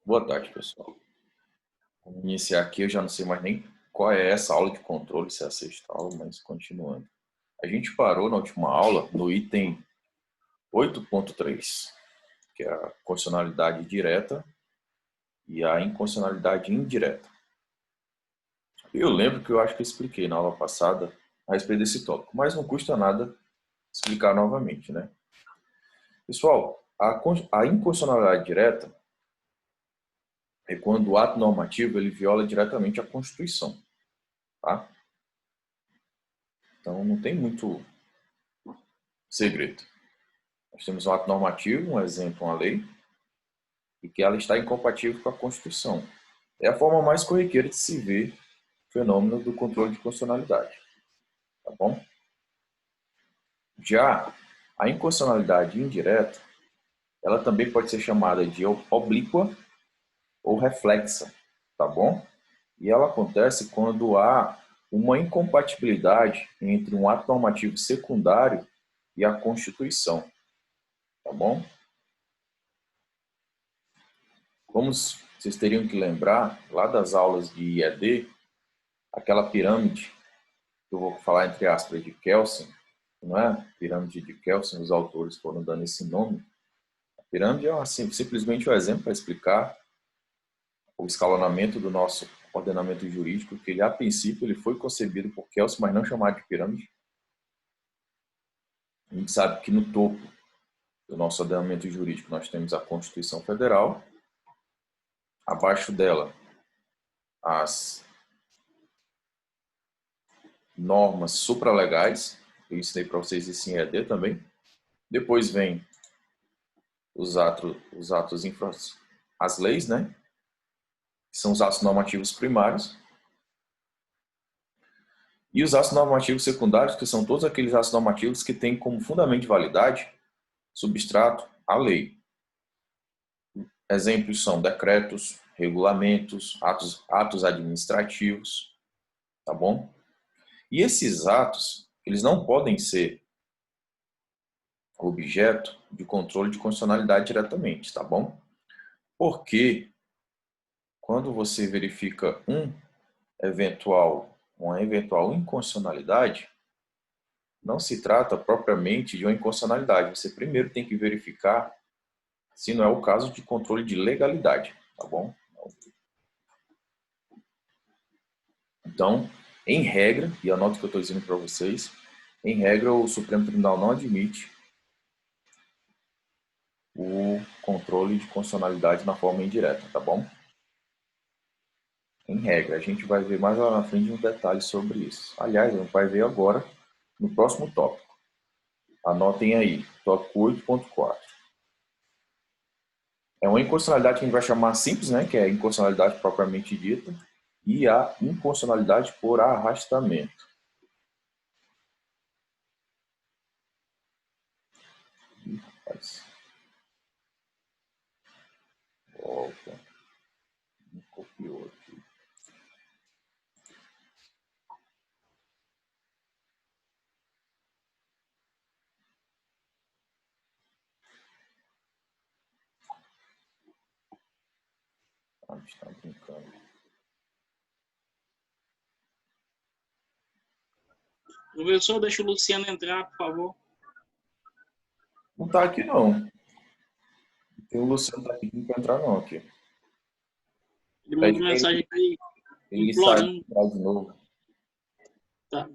Boa tarde, pessoal. Vamos iniciar aqui. Eu já não sei mais nem qual é essa aula de controle, se é a sexta aula, mas continuando. A gente parou na última aula no item 8.3, que é a condicionalidade direta e a incondicionalidade indireta. Eu lembro que eu acho que eu expliquei na aula passada a respeito desse tópico, mas não custa nada explicar novamente, né? Pessoal, a incondicionalidade direta é quando o ato normativo ele viola diretamente a Constituição, tá? Então não tem muito segredo. Nós temos um ato normativo, um exemplo, uma lei, e que ela está incompatível com a Constituição. É a forma mais corriqueira de se ver o fenômeno do controle de constitucionalidade. Tá bom? Já a inconstitucionalidade indireta, ela também pode ser chamada de oblíqua ou reflexa, tá bom? E ela acontece quando há uma incompatibilidade entre um ato normativo secundário e a Constituição, tá bom? Como vocês teriam que lembrar, lá das aulas de IED, aquela pirâmide, que eu vou falar entre aspas, de Kelsen, não é? Pirâmide de Kelsen, os autores foram dando esse nome. A pirâmide é simplesmente um exemplo para explicar o escalonamento do nosso ordenamento jurídico, que ele, a princípio ele foi concebido por Kelsen, mas não chamado de pirâmide. A gente sabe que no topo do nosso ordenamento jurídico nós temos a Constituição Federal, abaixo dela as normas supralegais, eu ensinei para vocês isso em EAD também. Depois vem os atos as leis, né? Que são os atos normativos primários. E os atos normativos secundários, que são todos aqueles atos normativos que têm como fundamento de validade substrato a lei. Exemplos são decretos, regulamentos, atos administrativos, tá bom? E esses atos, eles não podem ser objeto de controle de constitucionalidade diretamente, tá bom? Porque quando você verifica uma eventual inconstitucionalidade, não se trata propriamente de uma inconstitucionalidade. Você primeiro tem que verificar se não é o caso de controle de legalidade, tá bom? Então, em regra, e anote o que eu estou dizendo para vocês, em regra, o Supremo Tribunal não admite o controle de constitucionalidade na forma indireta, tá bom? Em regra, a gente vai ver mais lá na frente um detalhe sobre isso. Aliás, a gente vai ver agora no próximo tópico. Anotem aí, tópico 8.4. É uma inconstitucionalidade que a gente vai chamar simples, né, que é a inconstitucionalidade propriamente dita, e a inconstitucionalidade por arrastamento. Volta, me copiou aqui. Ah, está brincando. Professor, deixa o Luciano entrar, por favor. Não está aqui não. Tem o Luciano tá pedindo para entrar não aqui. Ele Pede mandou para mensagem aí, ele sair implorando. de novo. Tá.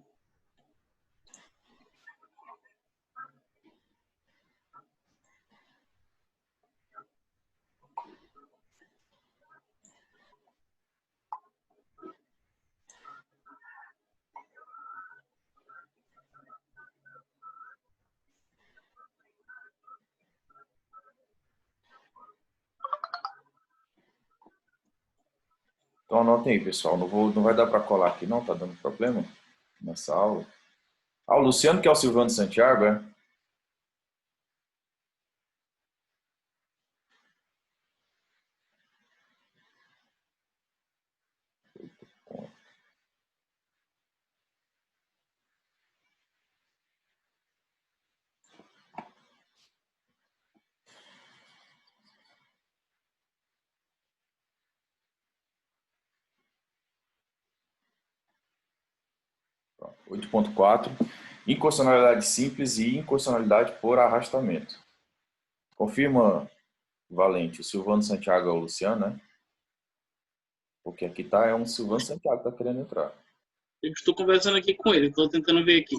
Então anotem aí, pessoal. Não vai dar para colar aqui não, tá dando problema nessa aula. Ah, o Luciano que é o Silvano Santiago, é? 8.4, inconstitucionalidade simples e inconstitucionalidade por arrastamento. Confirma, Valente, o Silvano Santiago é o Luciano, né? Porque aqui é um Silvano Santiago que está querendo entrar. Eu estou conversando aqui com ele, estou tentando ver aqui.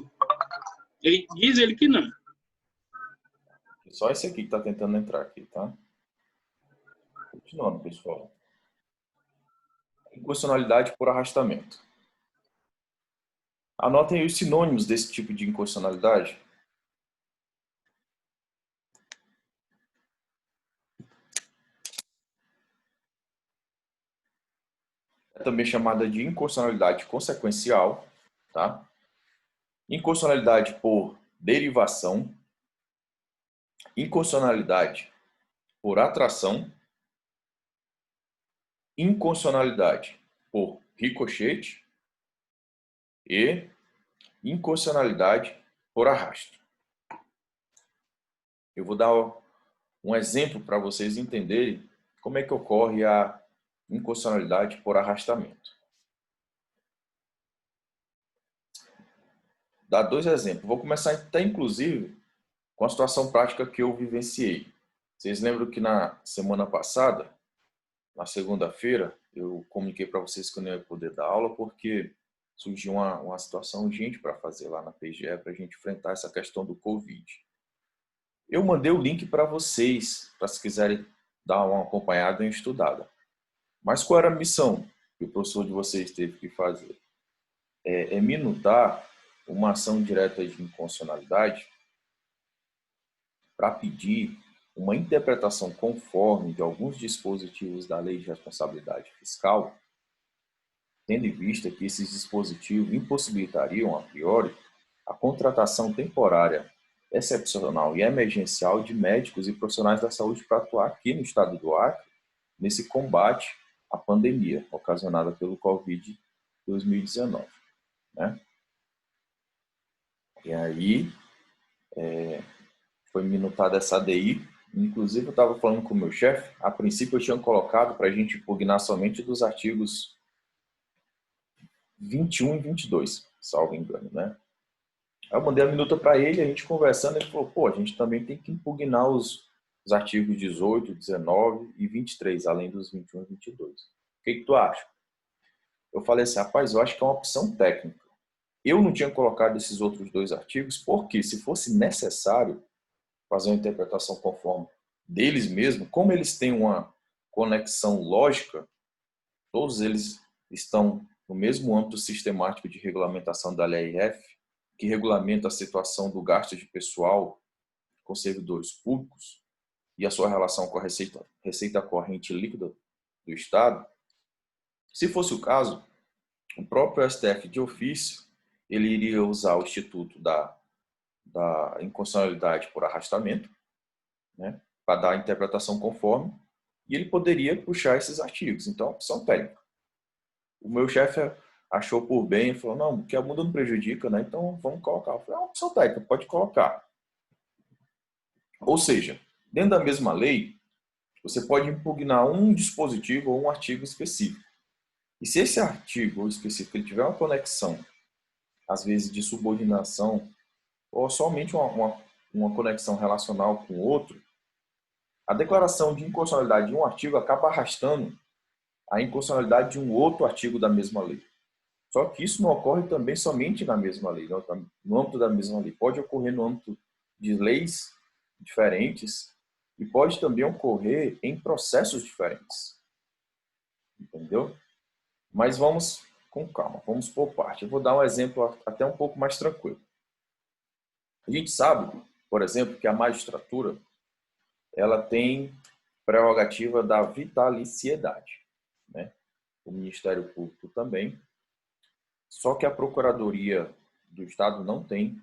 Ele diz ele que não. Só esse aqui que está tentando entrar aqui, tá? Continuando, pessoal. Inconstitucionalidade por arrastamento. Anotem aí os sinônimos desse tipo de inconstitucionalidade. É também chamada de inconstitucionalidade consequencial, tá? Inconstitucionalidade por derivação, inconstitucionalidade por atração, inconstitucionalidade por ricochete e inconstitucionalidade por arrasto. Eu vou dar um exemplo para vocês entenderem como é que ocorre a inconstitucionalidade por arrastamento. Dar dois exemplos. Vou começar até, inclusive, com a situação prática que eu vivenciei. Vocês lembram que na semana passada, na segunda-feira, eu comuniquei para vocês que eu não ia poder dar aula porque surgiu uma situação urgente para fazer lá na PGE para a gente enfrentar essa questão do Covid. Eu mandei o link para vocês, para se quiserem dar uma acompanhada e uma estudada. Mas qual era a missão que o professor de vocês teve que fazer? É minutar uma ação direta de inconstitucionalidade para pedir uma interpretação conforme de alguns dispositivos da Lei de Responsabilidade Fiscal, tendo em vista que esses dispositivos impossibilitariam, a priori, a contratação temporária, excepcional e emergencial de médicos e profissionais da saúde para atuar aqui no estado do Acre, nesse combate à pandemia ocasionada pelo Covid-2019. Né? E aí, foi minutada essa ADI. Inclusive, eu estava falando com o meu chefe. A princípio, eu tinha colocado para a gente impugnar somente dos artigos 21 e 22, salvo engano, né? Aí eu mandei a minuta para ele, a gente conversando, ele falou, pô, a gente também tem que impugnar os artigos 18, 19 e 23, além dos 21 e 22. O que tu acha? Eu falei assim, rapaz, eu acho que é uma opção técnica. Eu não tinha colocado esses outros dois artigos, porque se fosse necessário fazer uma interpretação conforme deles mesmos, como eles têm uma conexão lógica, todos eles estão no mesmo âmbito sistemático de regulamentação da LRF, que regulamenta a situação do gasto de pessoal com servidores públicos e a sua relação com a receita corrente líquida do Estado. Se fosse o caso, o próprio STF de ofício, ele iria usar o instituto da inconstitucionalidade por arrastamento, né, para dar a interpretação conforme, e ele poderia puxar esses artigos. Então, opção técnica. O meu chefe achou por bem e falou, não, porque a multa não prejudica, né? Então vamos colocar. Eu falei, é uma opção técnica, pode colocar. Ou seja, dentro da mesma lei, você pode impugnar um dispositivo ou um artigo específico. E se esse artigo ou específico ele tiver uma conexão, às vezes de subordinação, ou somente uma conexão relacional com outro, a declaração de inconstitucionalidade de um artigo acaba arrastando a inconstitucionalidade de um outro artigo da mesma lei. Só que isso não ocorre também somente na mesma lei, no âmbito da mesma lei. Pode ocorrer no âmbito de leis diferentes e pode também ocorrer em processos diferentes. Entendeu? Mas vamos com calma, vamos por parte. Eu vou dar um exemplo até um pouco mais tranquilo. A gente sabe, por exemplo, que a magistratura ela tem prerrogativa da vitaliciedade, né? O Ministério Público também. Só que a Procuradoria do Estado não tem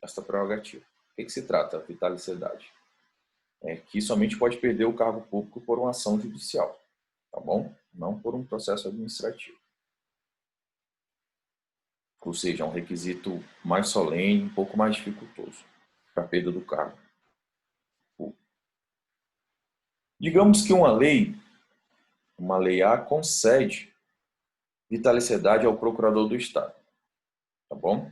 esta prerrogativa. O que se trata a vitaliciedade? É que somente pode perder o cargo público por uma ação judicial, tá bom? Não por um processo administrativo. Ou seja, é um requisito mais solene, um pouco mais dificultoso para a perda do cargo público. Digamos que uma lei A concede vitaliciedade ao procurador do Estado. Tá bom?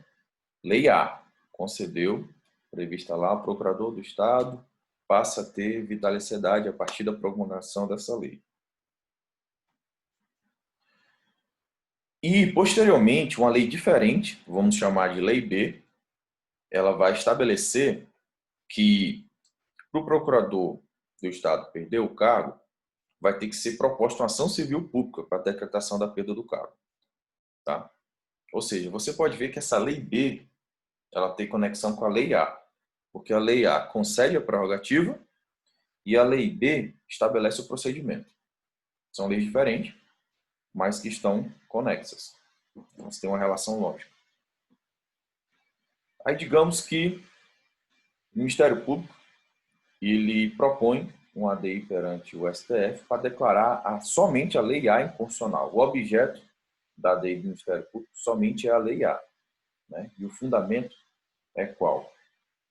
Lei A, concedeu, prevista lá, o procurador do Estado passa a ter vitaliciedade a partir da promulgação dessa lei. E, posteriormente, uma lei diferente, vamos chamar de Lei B, ela vai estabelecer que, para o procurador do Estado perder o cargo, vai ter que ser proposta uma ação civil pública para a decretação da perda do cargo. Tá? Ou seja, você pode ver que essa Lei B ela tem conexão com a Lei A, porque a Lei A concede a prerrogativa e a Lei B estabelece o procedimento. São leis diferentes, mas que estão conexas. Elas têm uma relação lógica. Aí digamos que o Ministério Público ele propõe um ADI perante o STF para declarar somente a Lei A inconstitucional. O objeto da ADI do Ministério Público somente é a Lei A. Né? E o fundamento é qual?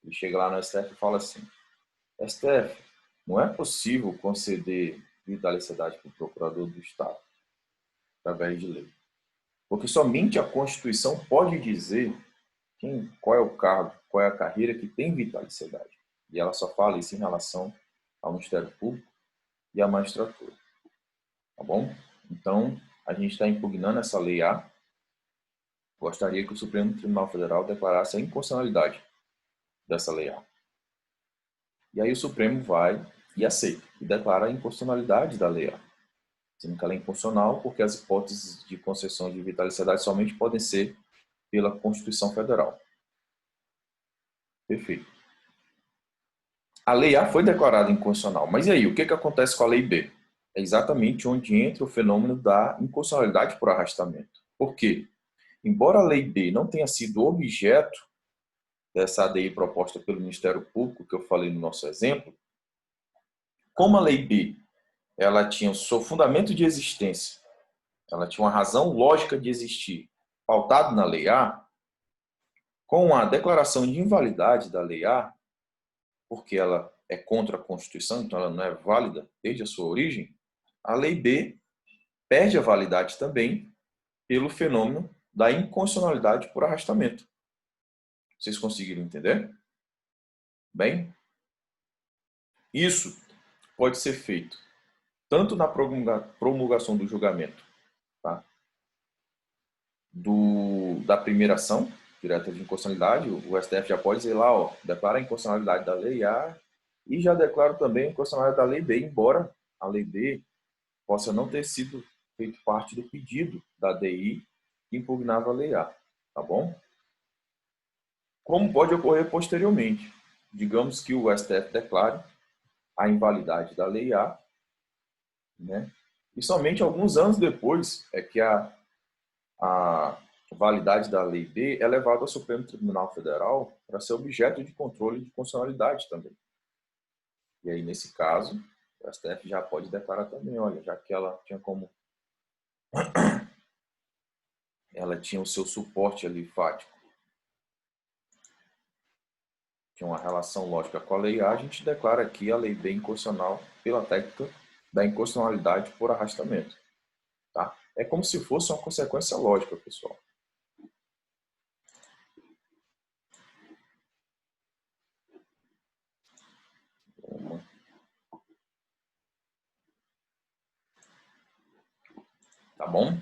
Ele chega lá no STF e fala assim: STF, não é possível conceder vitaliciedade para o procurador do Estado através de lei. Porque somente a Constituição pode dizer qual é o cargo, qual é a carreira que tem vitaliciedade. E ela só fala isso em relação ao Ministério Público e à magistratura. Tá bom? Então, a gente está impugnando essa Lei A. Gostaria que o Supremo Tribunal Federal declarasse a inconstitucionalidade dessa Lei A. E aí o Supremo vai e aceita, e declara a inconstitucionalidade da Lei A. Sendo que ela é inconstitucional porque as hipóteses de concessão de vitaliciedade somente podem ser pela Constituição Federal. Perfeito. A Lei A foi declarada inconstitucional, mas e aí, o que acontece com a Lei B? É exatamente onde entra o fenômeno da inconstitucionalidade por arrastamento. Por quê? Embora a Lei B não tenha sido objeto dessa ADI proposta pelo Ministério Público, que eu falei no nosso exemplo, como a Lei B ela tinha o seu fundamento de existência, ela tinha uma razão lógica de existir, pautado na Lei A, com a declaração de invalidade da Lei A, porque ela é contra a Constituição, então ela não é válida desde a sua origem, a Lei B perde a validade também pelo fenômeno da inconstitucionalidade por arrastamento. Vocês conseguiram entender? Bem, isso pode ser feito tanto na promulgação do julgamento, tá? Da primeira ação direta de inconstitucionalidade, o STF já pode dizer lá, ó, declara a inconstitucionalidade da Lei A e já declara também a inconstitucionalidade da Lei B, embora a Lei B possa não ter sido feito parte do pedido da DI que impugnava a Lei A, tá bom? Como pode ocorrer posteriormente? Digamos que o STF declare a invalidade da Lei A, né? E somente alguns anos depois é que a validade da Lei B é levada ao Supremo Tribunal Federal para ser objeto de controle de constitucionalidade também. E aí, nesse caso, o STF já pode declarar também, olha, já que ela tinha o seu suporte ali fático, tinha uma relação lógica com a Lei A, a gente declara aqui a Lei B inconstitucional pela técnica da inconstitucionalidade por arrastamento. Tá? É como se fosse uma consequência lógica, pessoal. Tá bom?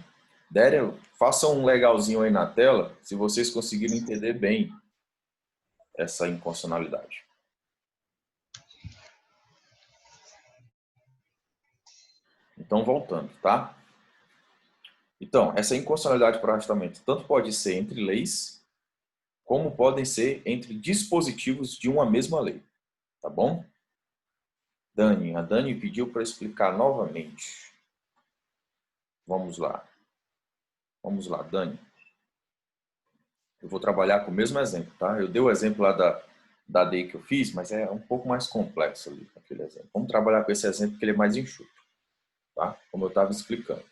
Déria, faça um legalzinho aí na tela, se vocês conseguirem entender bem essa inconstitucionalidade. Então, voltando, tá? Então, essa inconstitucionalidade por arrastamento tanto pode ser entre leis, como podem ser entre dispositivos de uma mesma lei. Tá bom? A Dani pediu para explicar novamente. Vamos lá. Vamos lá, Dani. Eu vou trabalhar com o mesmo exemplo, tá? Eu dei o exemplo lá da DEI que eu fiz, mas é um pouco mais complexo ali, aquele exemplo. Vamos trabalhar com esse exemplo que ele é mais enxuto, tá? Como eu estava explicando.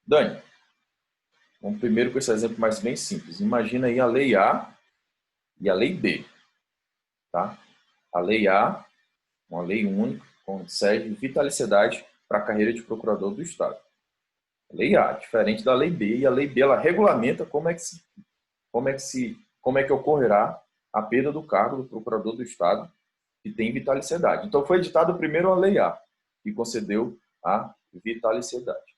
Dani, vamos primeiro com esse exemplo mais bem simples. Imagina aí a Lei A e a Lei B, tá? A Lei A, uma lei única, concede vitaliciedade para a carreira de procurador do Estado. Lei A, diferente da Lei B. E a Lei B, ela regulamenta como é que ocorrerá a perda do cargo do procurador do Estado que tem vitaliciedade. Então, foi editada primeiro a Lei A, que concedeu a vitaliciedade.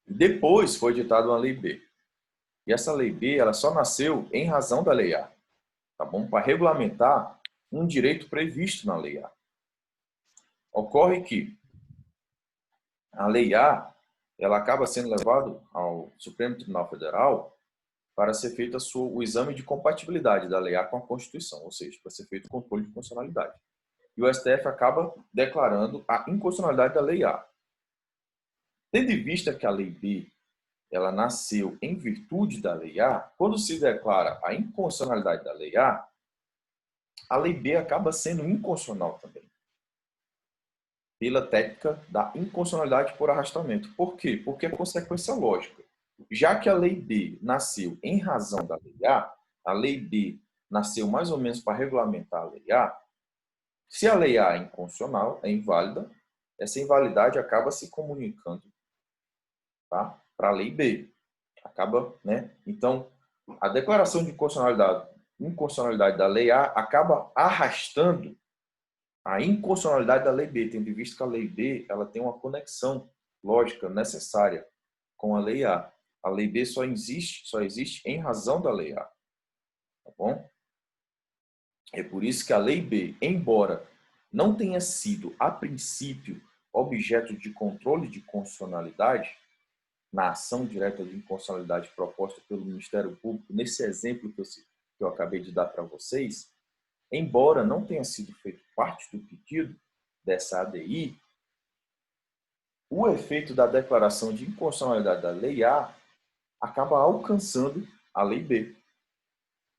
Depois foi editada uma Lei B. E essa Lei B, ela só nasceu em razão da Lei A, tá bom? Para regulamentar um direito previsto na Lei A. Ocorre que a Lei A, ela acaba sendo levada ao Supremo Tribunal Federal para ser feito o exame de compatibilidade da Lei A com a Constituição, ou seja, para ser feito o controle de constitucionalidade. E o STF acaba declarando a inconstitucionalidade da Lei A. Tendo em vista que a Lei B ela nasceu em virtude da Lei A, quando se declara a inconstitucionalidade da Lei a Lei B acaba sendo inconstitucional também, pela técnica da inconstitucionalidade por arrastamento. Por quê? Porque é consequência lógica. Já que a Lei B nasceu em razão da Lei a Lei B nasceu mais ou menos para regulamentar a Lei A, se a Lei A é inconstitucional, é inválida, essa invalidade acaba se comunicando, tá, para a Lei B. Acaba, né? Então, a declaração de inconstitucionalidade da Lei A acaba arrastando a inconstitucionalidade da Lei B, tendo em vista que a Lei B ela tem uma conexão lógica necessária com a Lei A. A Lei B só existe em razão da Lei A. Tá bom? É por isso que a Lei B, embora não tenha sido, a princípio, objeto de controle de constitucionalidade, na ação direta de inconstitucionalidade proposta pelo Ministério Público, nesse exemplo que eu acabei de dar para vocês, embora não tenha sido feito parte do pedido dessa ADI, o efeito da declaração de inconstitucionalidade da Lei A acaba alcançando a Lei B.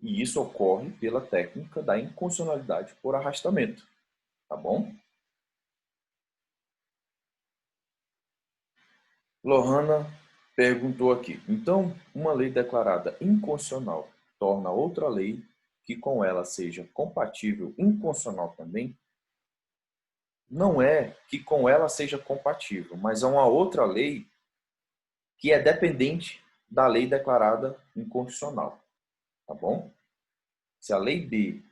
E isso ocorre pela técnica da inconstitucionalidade por arrastamento. Tá bom? Lohana perguntou aqui. Então, uma lei declarada inconstitucional torna outra lei que com ela seja compatível inconstitucional também? Não é que com ela seja compatível, mas é uma outra lei que é dependente da lei declarada inconstitucional. Tá bom? Se a lei B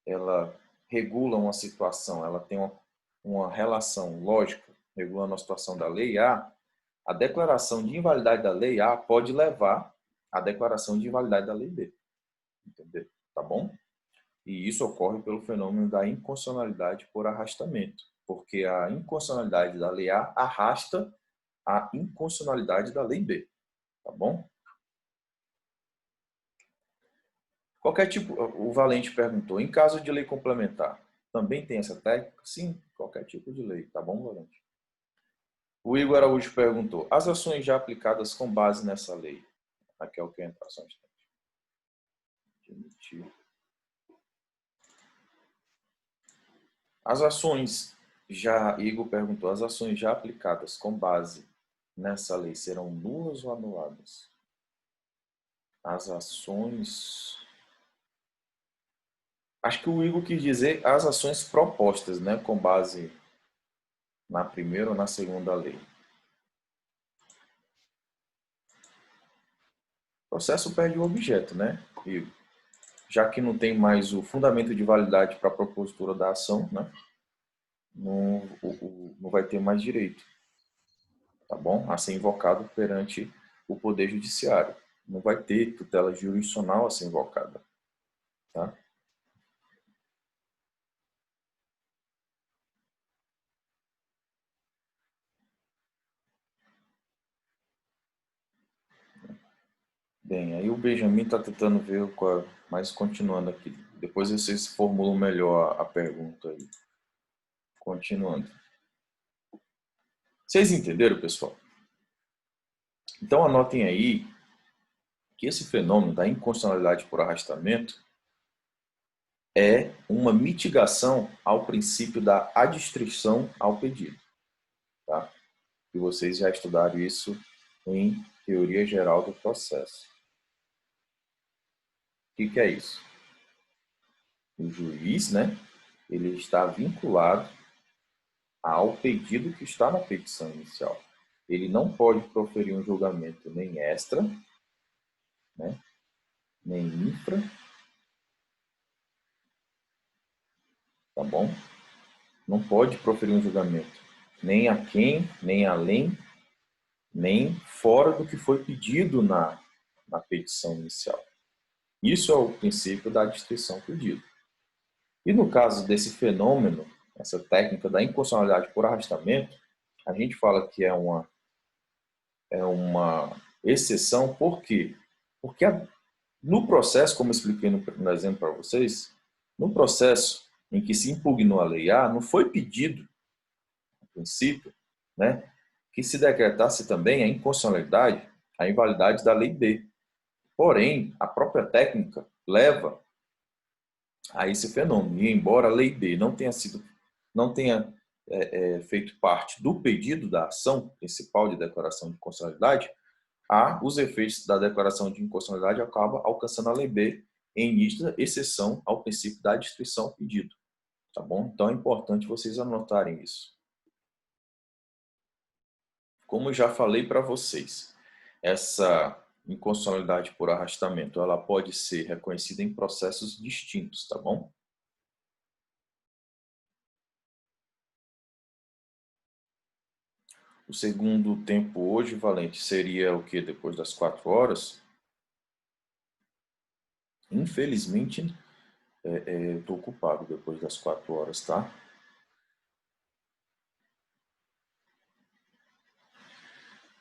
ela regula uma situação, ela tem uma relação lógica regulando a situação da lei a declaração de invalidade da lei A pode levar à declaração de invalidade da lei B. Entendeu? Tá bom? E isso ocorre pelo fenômeno da inconstitucionalidade por arrastamento, porque a inconstitucionalidade da lei A arrasta a inconstitucionalidade da lei B. Tá bom? Qualquer tipo, o Valente perguntou, em caso de lei complementar, também tem essa técnica? Sim, qualquer tipo de lei, tá bom, Valente? O Igor Araújo perguntou, as ações já aplicadas com base nessa lei? Raquel quer entrar só um instante. Demitir. As ações Igor perguntou, as ações já aplicadas com base nessa lei serão nulas ou anuladas? As ações... Acho que o Igor quis dizer as ações propostas, né, com base na primeira ou na segunda lei. O processo perde o objeto, né, Igor? Já que não tem mais o fundamento de validade para a propositura da ação, né, não vai ter mais direito, tá bom? A ser invocado perante o Poder Judiciário. Não vai ter tutela jurisdicional a ser invocada, tá? Bem, aí o Benjamin está tentando ver qual, mas continuando aqui. Depois vocês formulam melhor a pergunta aí. Continuando. Vocês entenderam, pessoal? Então anotem aí que esse fenômeno da inconstitucionalidade por arrastamento é uma mitigação ao princípio da adstrição ao pedido. Tá? E vocês já estudaram isso em teoria geral do processo. O que é isso? O juiz, né, ele está vinculado ao pedido que está na petição inicial. ele não pode proferir um julgamento nem extra, né, nem infra, tá bom? Não pode proferir um julgamento nem aquém, nem além, nem fora do que foi pedido na petição inicial. Isso é o princípio da adstrição pedido. E no caso desse fenômeno, essa técnica da inconstitucionalidade por arrastamento, a gente fala que é uma exceção, por quê? Porque no processo, como eu expliquei no exemplo para vocês, no processo em que se impugnou a lei A, não foi pedido, a princípio, né, que se decretasse também a inconstitucionalidade, a invalidade da lei B. Porém, a própria técnica leva a esse fenômeno. E embora a lei B não tenha feito parte do pedido da ação principal de declaração de inconstitucionalidade, os efeitos da declaração de inconstitucionalidade acabam alcançando a lei B em nítida exceção ao princípio da adstrição pedido. Tá bom? Então é importante vocês anotarem isso. Como eu já falei para vocês, essa inconstitucionalidade por arrastamento, ela pode ser reconhecida em processos distintos, tá bom? O segundo tempo hoje, Valente, seria o que depois das 4 horas? Infelizmente, eu estou ocupado depois das 4 horas, tá?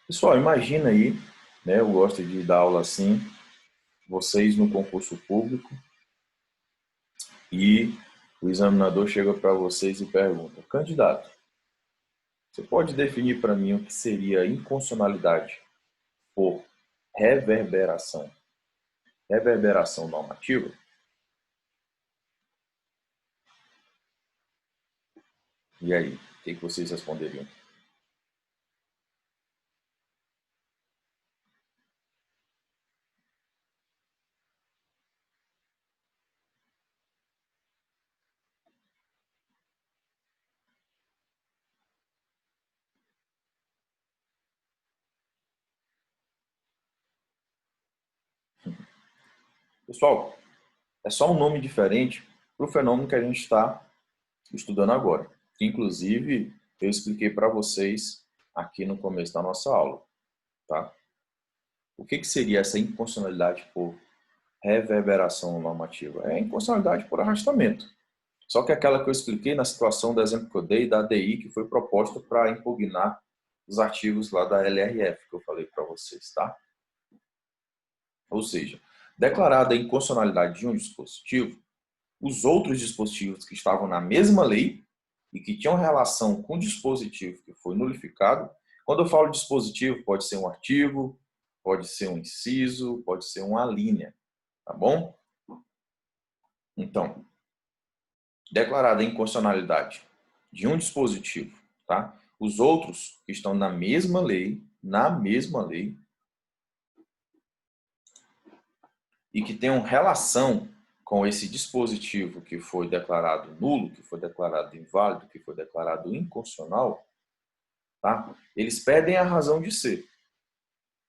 Pessoal, imagina aí, né? Eu gosto de dar aula assim, vocês no concurso público e o examinador chega para vocês e pergunta: candidato, você pode definir para mim o que seria inconstitucionalidade por reverberação? Reverberação normativa? E aí, o que vocês responderiam? Pessoal, é só um nome diferente para o fenômeno que a gente está estudando agora. Que, inclusive, eu expliquei para vocês aqui no começo da nossa aula. Tá? O que seria essa inconstitucionalidade por reverberação normativa? É a inconstitucionalidade por arrastamento. Só que aquela que eu expliquei na situação do exemplo que eu dei da ADI, que foi proposta para impugnar os artigos lá da LRF, que eu falei para vocês. Tá? Ou seja, declarada a inconstitucionalidade de um dispositivo, os outros dispositivos que estavam na mesma lei e que tinham relação com o dispositivo que foi nulificado. Quando eu falo dispositivo, pode ser um artigo, pode ser um inciso, pode ser uma linha, tá bom? Então, declarada a inconstitucionalidade de um dispositivo, tá? Os outros que estão na mesma lei, e que tenham relação com esse dispositivo que foi declarado nulo, que foi declarado inválido, que foi declarado inconstitucional, tá? Eles perdem a razão de ser,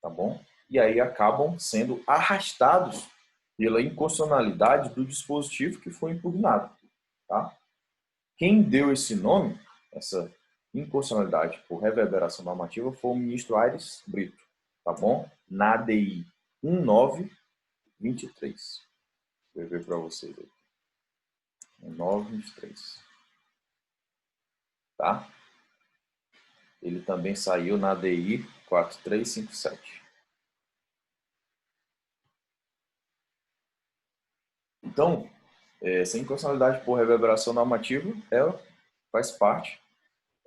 tá bom? E aí acabam sendo arrastados pela inconstitucionalidade do dispositivo que foi impugnado, tá? Quem deu esse nome, essa inconstitucionalidade por reverberação normativa, foi o ministro Aires Brito, tá bom? Na ADI 1923. Vou ver para vocês aí. 1923. Tá? Ele também saiu na ADI 4357. Então, essa inconstitucionalidade por reverberação normativa faz parte,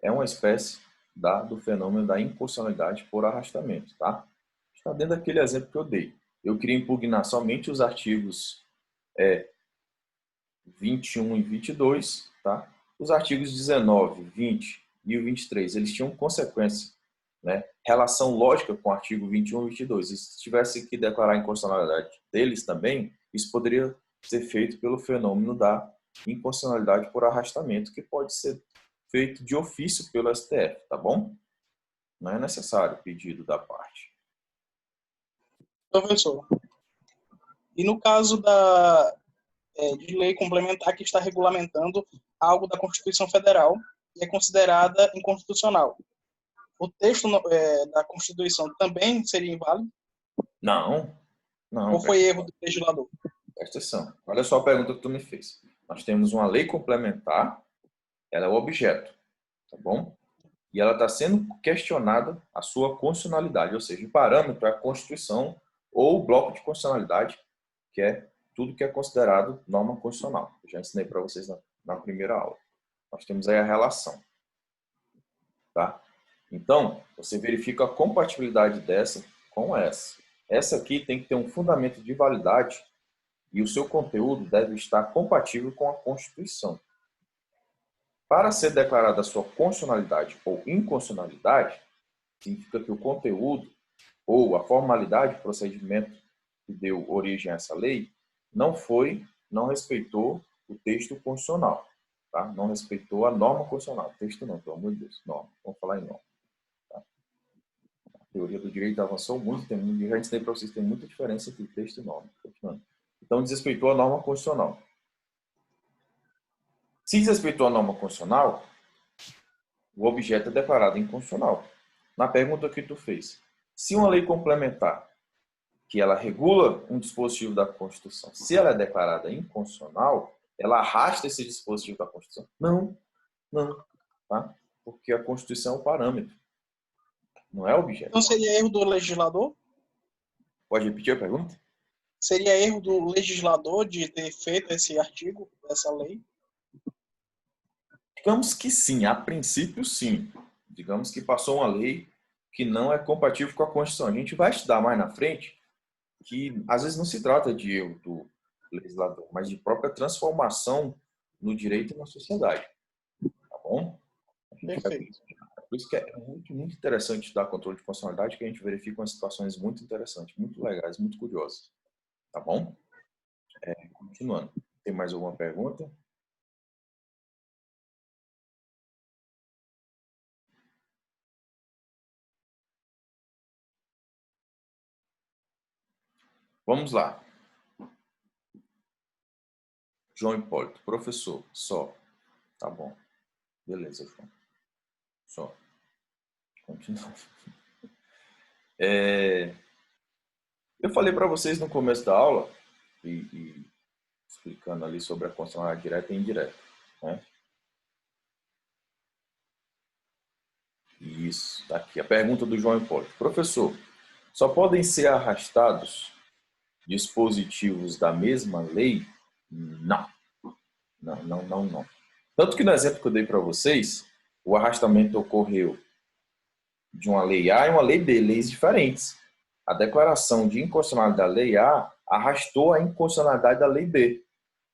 é uma espécie do fenômeno da inconstitucionalidade por arrastamento. Tá? Está dentro daquele exemplo que eu dei. Eu queria impugnar somente os artigos 21 e 22, tá? Os artigos 19, 20 e o 23, eles tinham consequência, né? Relação lógica com o artigo 21 e 22. E se tivesse que declarar a inconstitucionalidade deles também, isso poderia ser feito pelo fenômeno da inconstitucionalidade por arrastamento, que pode ser feito de ofício pelo STF, tá bom? Não é necessário pedido da parte. Professor, e no caso de lei complementar que está regulamentando algo da Constituição Federal e é considerada inconstitucional, o texto da Constituição também seria inválido? Não, não, Ou foi erro do legislador? presta atenção. Olha só a pergunta que tu me fez. Nós temos uma lei complementar, ela é o objeto, tá bom? E ela está sendo questionada a sua constitucionalidade, ou seja, o parâmetro é a Constituição ou o bloco de constitucionalidade, que é tudo que é considerado norma constitucional. Eu já ensinei para vocês na primeira aula. Nós temos aí a relação. Tá? Então, você verifica a compatibilidade dessa com essa. Essa aqui tem que ter um fundamento de validade e o seu conteúdo deve estar compatível com a Constituição. Para ser declarada a sua constitucionalidade ou inconstitucionalidade, significa que o conteúdo ou a formalidade do procedimento que deu origem a essa lei não respeitou o texto constitucional, tá? Não respeitou a norma constitucional. Texto não, pelo amor de Deus, norma. Vamos falar em norma. Tá? A teoria do direito avançou muito, já ensinei para vocês que tem muita diferença entre texto e norma. Então, desrespeitou a norma constitucional. Se desrespeitou a norma constitucional, o objeto é declarado inconstitucional. Na pergunta que tu fez, se uma lei complementar, que ela regula um dispositivo da Constituição, se ela é declarada inconstitucional, ela arrasta esse dispositivo da Constituição? Não, não, tá? Porque a Constituição é o parâmetro, não é o objeto. Então seria erro do legislador? Pode repetir a pergunta? Seria erro do legislador de ter feito esse artigo, essa lei? Digamos que sim, a princípio sim. Digamos que passou uma lei que não é compatível com a Constituição. A gente vai estudar mais na frente que às vezes não se trata de erro do legislador, mas de própria transformação no direito e na sociedade. Tá bom? Perfeito. Por isso que é muito, muito interessante estudar controle de constitucionalidade, que a gente verifica umas situações muito interessantes, muito legais, muito curiosas. Tá bom? Continuando. Tem mais alguma pergunta? Vamos lá. João Hipólito, professor, só. Tá bom. Beleza, João. Só. Continua. Eu falei para vocês no começo da aula, e explicando ali sobre a constitucionalidade direta e indireta. Né? Isso, tá aqui. A pergunta do João Hipólito. Professor, só podem ser arrastados dispositivos da mesma lei? Não. Não, não, não, não. Tanto que no exemplo que eu dei para vocês, o arrastamento ocorreu de uma lei A e uma lei B, leis diferentes. A declaração de inconstitucionalidade da lei A arrastou a inconstitucionalidade da lei B,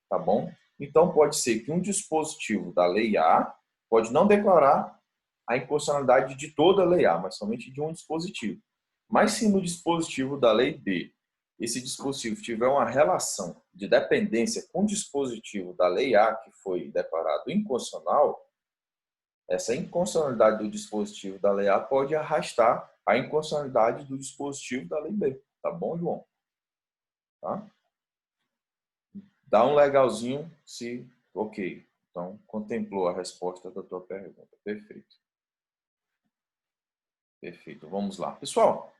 tá bom? Então pode ser que um dispositivo da lei A pode não declarar a inconstitucionalidade de toda a lei A, mas somente de um dispositivo. Mas se no dispositivo da lei B esse dispositivo tiver uma relação de dependência com o dispositivo da lei A, que foi declarado inconstitucional, essa inconstitucionalidade do dispositivo da lei A pode arrastar a inconstitucionalidade do dispositivo da lei B. Tá bom, João? Tá? Dá um legalzinho se... Ok. Então, contemplou a resposta da tua pergunta. Perfeito. Perfeito. Vamos lá. Pessoal,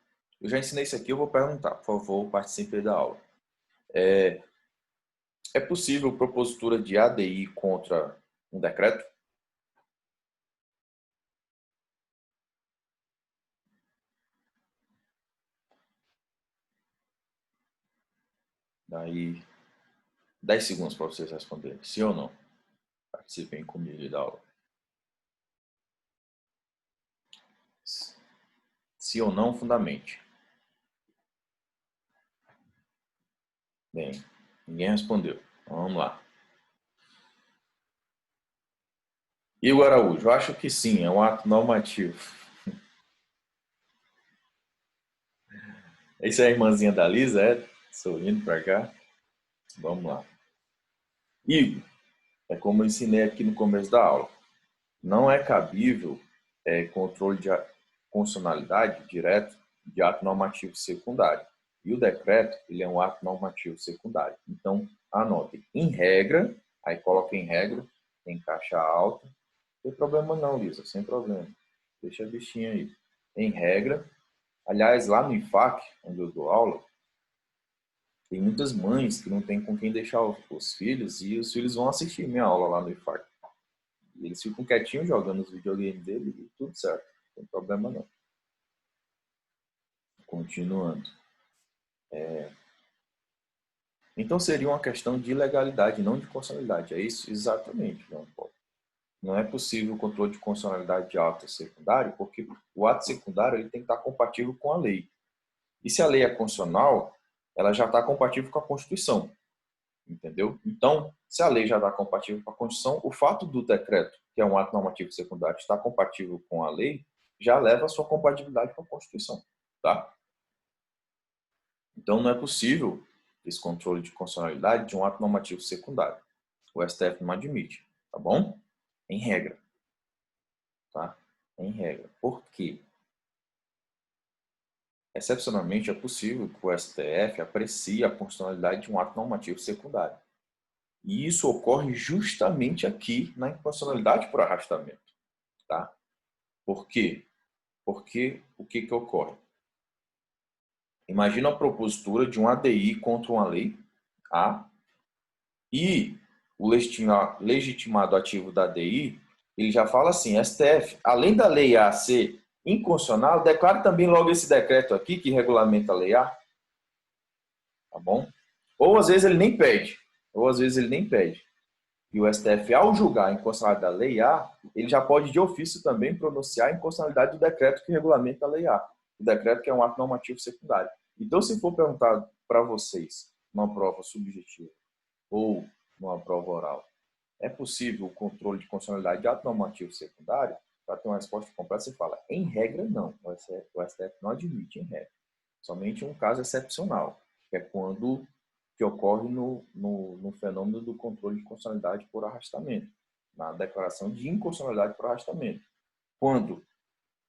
eu já ensinei isso aqui, eu vou perguntar. Por favor, participe da aula. É possível propositura de ADI contra um decreto? Daí, 10 segundos para vocês responderem. Sim ou não? Participem comigo da aula. Sim ou não, fundamente. Bem, ninguém respondeu. Então, vamos lá. Igor Araújo, eu acho que sim, é um ato normativo. Essa é a irmãzinha da Lisa, é? Sorrindo para cá. Vamos lá. Igor, é como eu ensinei aqui no começo da aula. Não é cabível controle de constitucionalidade direta de ato normativo secundário. E o decreto, ele é um ato normativo secundário. Então, anotem, em regra, aí coloca em regra, tem caixa alta. Não tem problema não, Lisa, sem problema. Deixa a bichinha aí. Em regra, aliás, lá no IFAC, onde eu dou aula, tem muitas mães que não tem com quem deixar os filhos e os filhos vão assistir minha aula lá no IFAC. E eles ficam quietinhos jogando os videogames dele e tudo certo. Não tem problema não. Continuando. Então seria uma questão de legalidade, não de constitucionalidade. É isso? Exatamente, João Paulo. Não é possível o controle de constitucionalidade de ato secundário, porque o ato secundário ele tem que estar compatível com a lei. E se a lei é constitucional, ela já está compatível com a Constituição. Entendeu? Então, se a lei já está compatível com a Constituição, o fato do decreto, que é um ato normativo secundário, estar compatível com a lei, já leva a sua compatibilidade com a Constituição. Tá? Então, não é possível esse controle de constitucionalidade de um ato normativo secundário. O STF não admite. Tá bom? Em regra. Tá? Em regra. Por quê? Excepcionalmente, é possível que o STF aprecie a constitucionalidade de um ato normativo secundário. E isso ocorre justamente aqui na inconstitucionalidade por arrastamento. Tá? Por quê? Porque o que ocorre? Imagina a propositura de um ADI contra uma lei A e o legitimado ativo da ADI, ele já fala assim, STF, além da lei A ser inconstitucional, declara também logo esse decreto aqui que regulamenta a lei A. Tá bom? Ou às vezes ele nem pede. E o STF, ao julgar a inconstitucionalidade da lei A, ele já pode de ofício também pronunciar a inconstitucionalidade do decreto que regulamenta a lei A. O decreto que é um ato normativo secundário. Então, se for perguntado para vocês, numa prova subjetiva ou numa prova oral, é possível o controle de constitucionalidade de ato normativo secundário? Para ter uma resposta completa, você fala, em regra, não. O STF não admite em regra. Somente um caso excepcional, que é quando que ocorre no fenômeno do controle de constitucionalidade por arrastamento, na declaração de inconstitucionalidade por arrastamento. Quando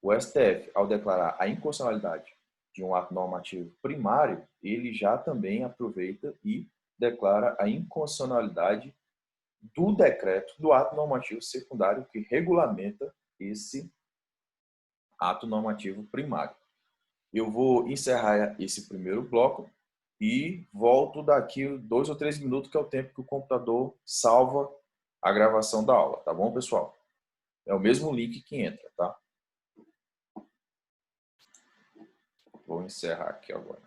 o STF, ao declarar a inconstitucionalidade de um ato normativo primário, ele já também aproveita e declara a inconstitucionalidade do decreto, do ato normativo secundário que regulamenta esse ato normativo primário. Eu vou encerrar esse primeiro bloco e volto daqui 2 ou 3 minutos, que é o tempo que o computador salva a gravação da aula, tá bom, pessoal? É o mesmo link que entra, tá? Vou encerrar aqui agora.